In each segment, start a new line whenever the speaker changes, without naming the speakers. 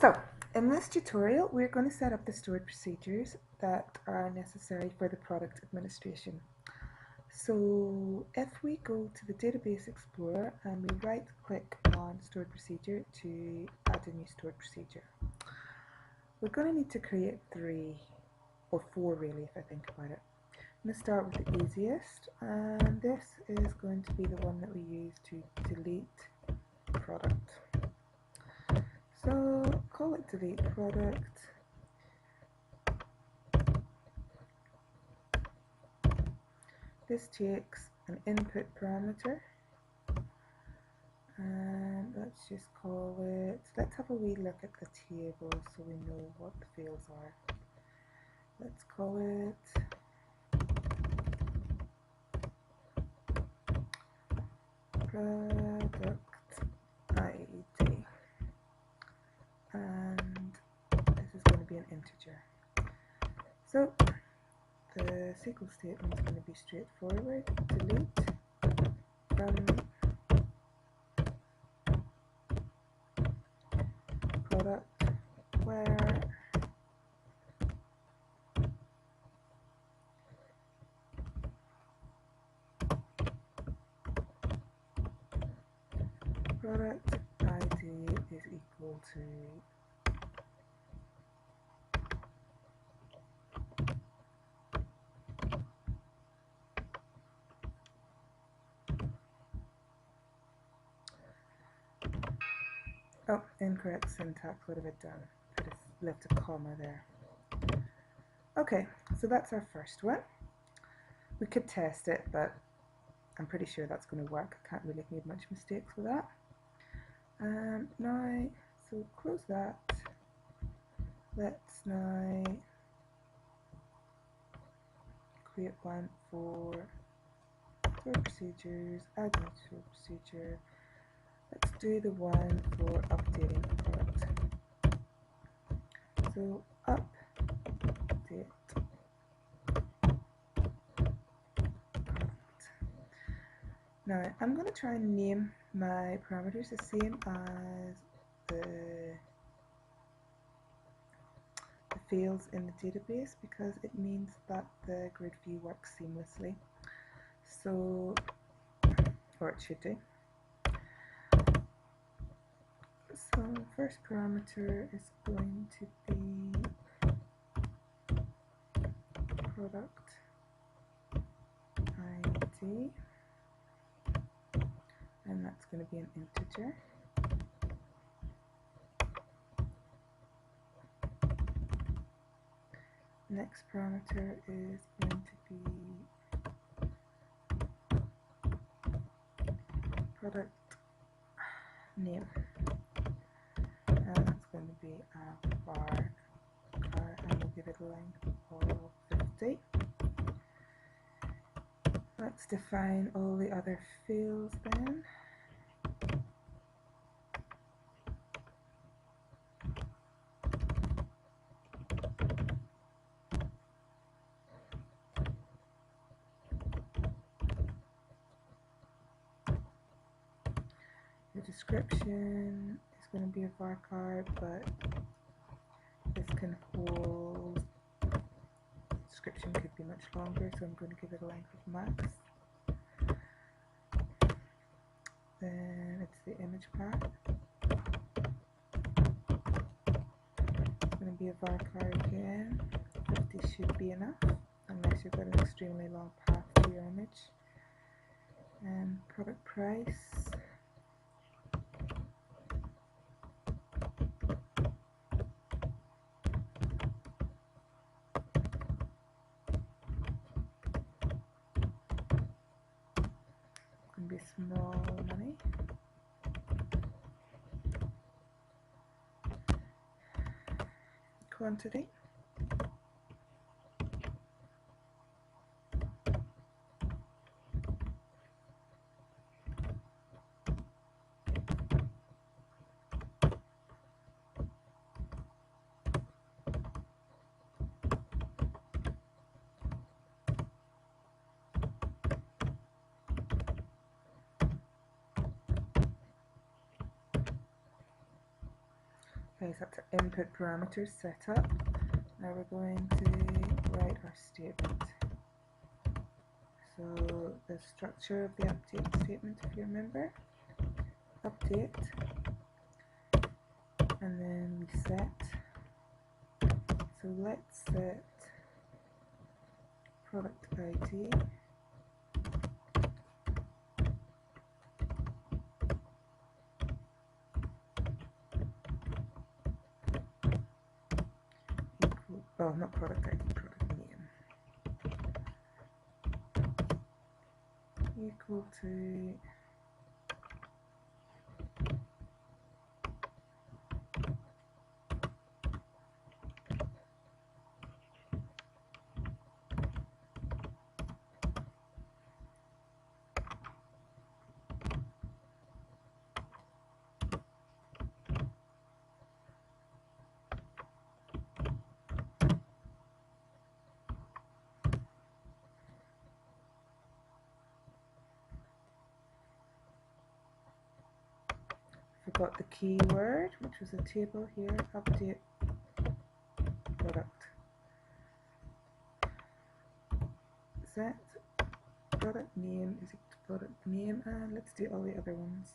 So, in this tutorial, we're going to set up the stored procedures that are necessary for the product administration. So, if we go to the Database Explorer and we right-click on Stored Procedure to add a new stored procedure, we're going to need to create 3 or 4 really, if I think about it. I'm going to start with the easiest, and this is going to be the one that we use to delete product. So call it delete product. This takes an input parameter, and let's just call it, let's have a wee look at the table so we know what the fields are. Let's call it product ID, and this is going to be an integer. So the SQL statement is going to be straightforward. Delete from product where product ID is equal to oh, incorrect syntax. What have I done? I just left a comma there. Okay, so that's our first one. We could test it, but I'm pretty sure that's going to work. I can't really make much mistakes with that. Now, so close that. Let's now create one for stored procedures, add new stored procedure. Let's do the one for updating product. So update product. Now I'm going to try and name my parameters the same as the fields in the database, because it means that the grid view works seamlessly. So, or it should do. So first parameter is going to be product ID, and that's going to be an integer. Next parameter is going to be product name, and that's going to be a var, and we'll give it a length of 50. Let's define all the other fields then. The description is going to be a varchar, but this can hold, description could be much longer, so I'm going to give it a length of max. Then it's the image path. It's going to be a varchar again. 50 should be enough, unless you've got an extremely long path to your image. And product price. Be small money. Quantity. Okay, so that's our input parameters set up. Now we're going to write our statement. So the structure of the update statement, if you remember, update, and then we set. So let's set product ID equal, oh, not product ID, product name, equal to forgot the keyword, which was a table here, update product. Set product name is equal to product name, and let's do all the other ones.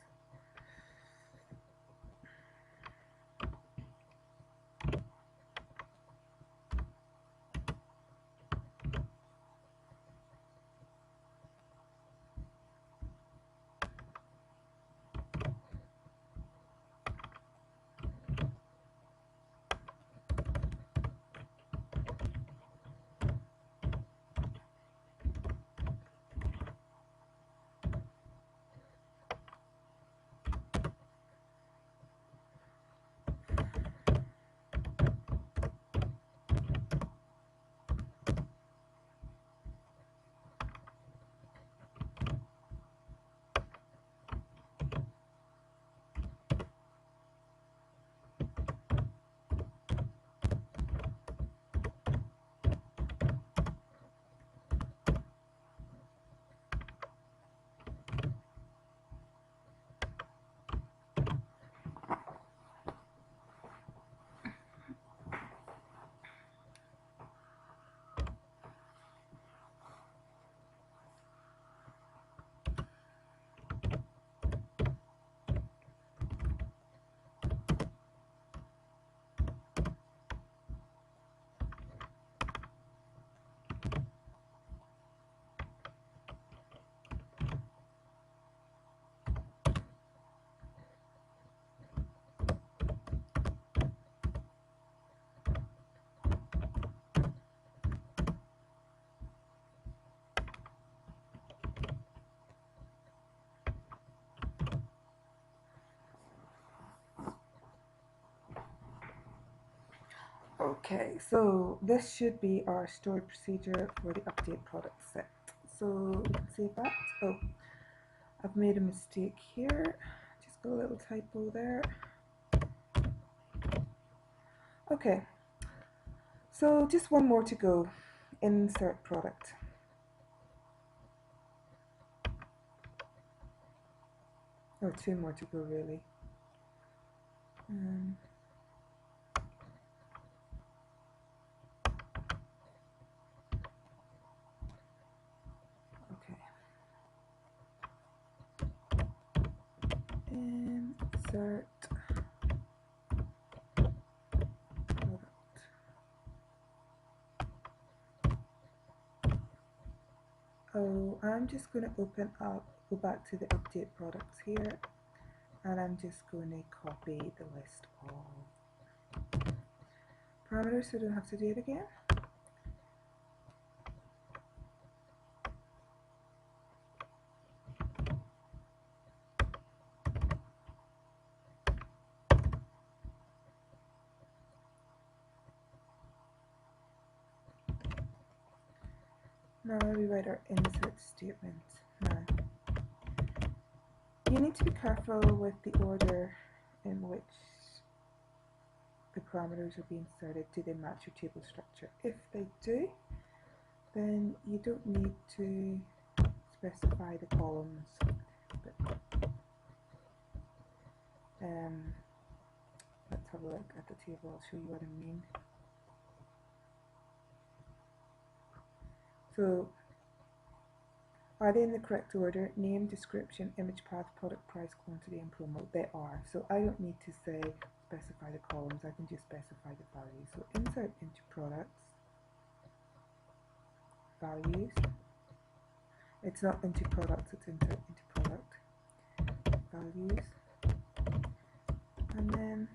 Okay, so this should be our stored procedure for the update product set. So we can save that. Oh, I've made a mistake here. Just got a little typo there. Okay, so just one more to go. Insert product. Or two more to go, really. Okay. Insert product. Oh, I'm just going to open up, go back to the update products here, and I'm just going to copy the list of parameters so I don't have to do it again. Now we write our insert statement. Now, you need to be careful with the order in which the parameters are being inserted. Do they match your table structure? If they do, then you don't need to specify the columns. But let's have a look at the table. I'll show you what I mean. So, are they in the correct order? Name, description, image path, product price, quantity, and promo. They are. So I don't need to say specify the columns. I can just specify the values. So insert into products, values. It's not into products, it's insert into product, values. And then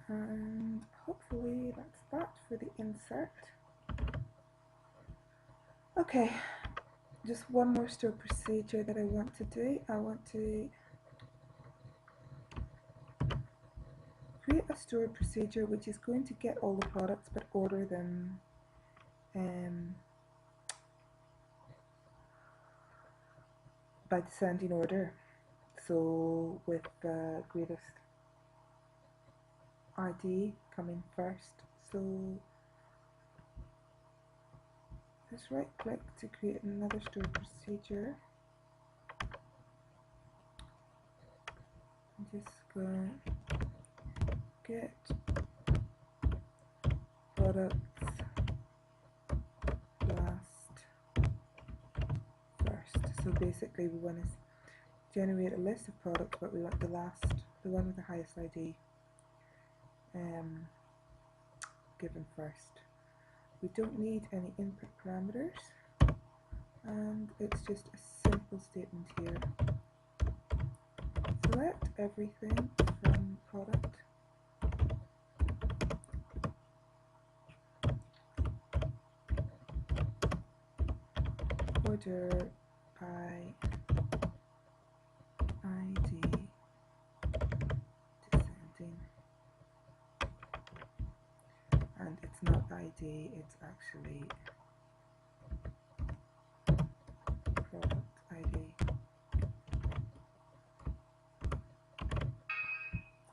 and hopefully that's that for the insert. Okay, just one more store procedure that I want to do. I want to create a store procedure which is going to get all the products but order them by descending order. So with the greatest ID coming first. So just right click to create another store procedure. I'm just going to get products last first. So basically we want to generate a list of products, but we want the one with the highest ID given first. We don't need any input parameters, and it's just a simple statement here. Select everything from product, order by ID descending, and it's not ID, it's actually product ID.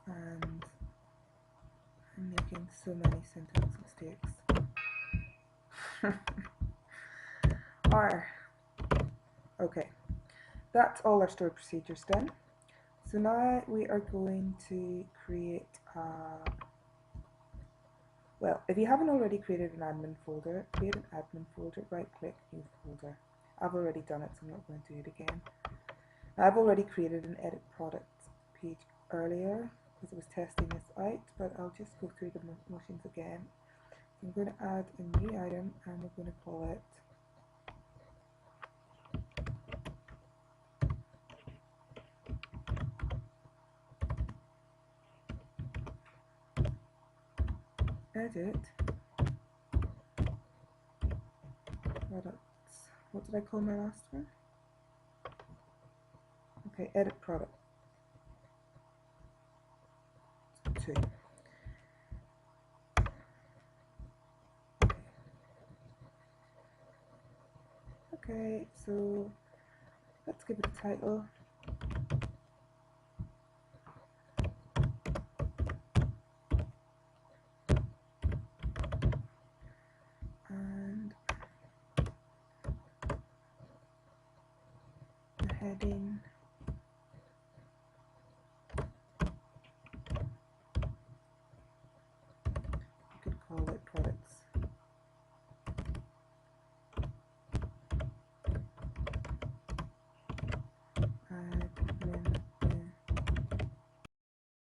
And I'm making so many syntax mistakes. Okay, that's all our stored procedures done. So now we are going to create well, if you haven't already created an admin folder, create an admin folder, right click, new folder. I've already done it, so I'm not going to do it again. I've already created an edit products page earlier because I was testing this out, but I'll just go through the motions again. So I'm going to add a new item, and we're going to call it edit products. What did I call my last one? Okay, edit product 2. Okay, so let's give it a title. And the heading